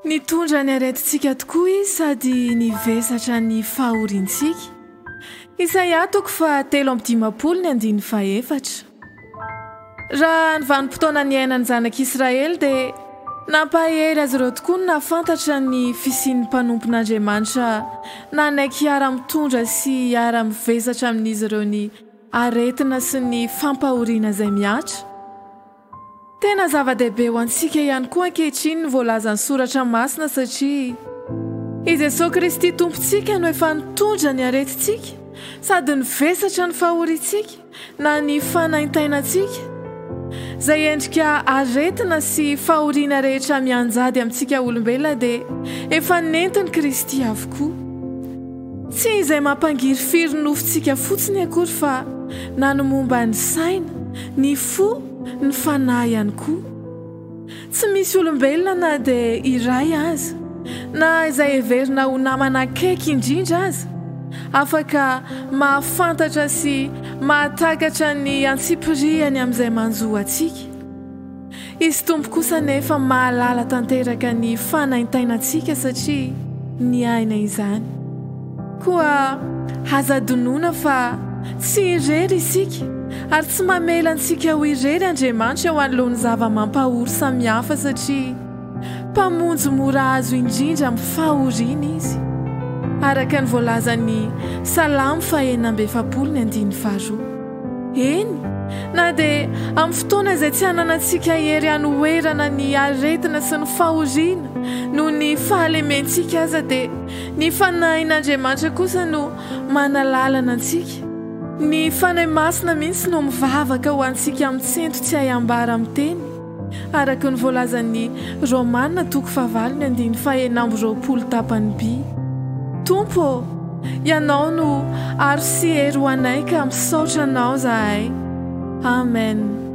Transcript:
Nitondra ny aretintsika tokoa izy sady nivesatra ny fahorintsika. Isaia 3:10 raha ny vanim-potoana ny ainany zanaka Israely dia nampahery azy ireo tokoa nahafantatra ny fisian'ny mpanompon'Andriamanitra nanaiky hiara-mitondra sy hiara-mivesatra amin'izy ireo ny aretina sy ny fampahoriana izay miatra. Tena zava-dehibe ho antsika ihany koa ankehitriny ny voalazan'ny soratra masina satria i Jesosy Kristy tompontsika no efa nitondra ny aretintsika sady nivesatra ny fahorintsika na ny fanaintainantsika. Izay endrika aretina sy fahoriana rehetra mianjady amintsika olombelona dia efa nentiny Kristy avokoa. Tsy izay mampangiry firy nofontsika fotsiny akory fa na ny momba ny saina, ny fo, ny fanahy ihany koa. Tsy misy olombelona na dia iray aza na izay heverina ho namana akaiky indrindra aza afaka mahafantatra sy mahatakatra ny antsipiriany amin'izay manjoa antsika. Izy tompo kosa nefa mahalala tanteraka ny fanaintainantsika satria ny aina izany. Koa aza-donoina fa tsy irery isika ary tsy mamela antsika ho irery Andriamanitra ho anoloan'ny zava-mampahory samihafa satria mpamonjy mora azo indrindra amin'ny fahoriana izy. Araka ny voalazan'ny Salamo 1:2. Eny, na dia amin'ny fotoana izay tsy hananantsika hery hanoherana ny aretina sy ny fahoriana noho ny fahalementsika aza dia ny fanahin'Andriamanitra kosa no manalalana antsika. Ny fanahy masina mihitsy no mivavaka ho antsika amin'ny tsento tsy hay-ambara amin'ny teny. Araka ny voalazan'ny Romanina 9:20 Tompo, ianao no aro sy hery ho anay ka misaotra anao zahay. Amen.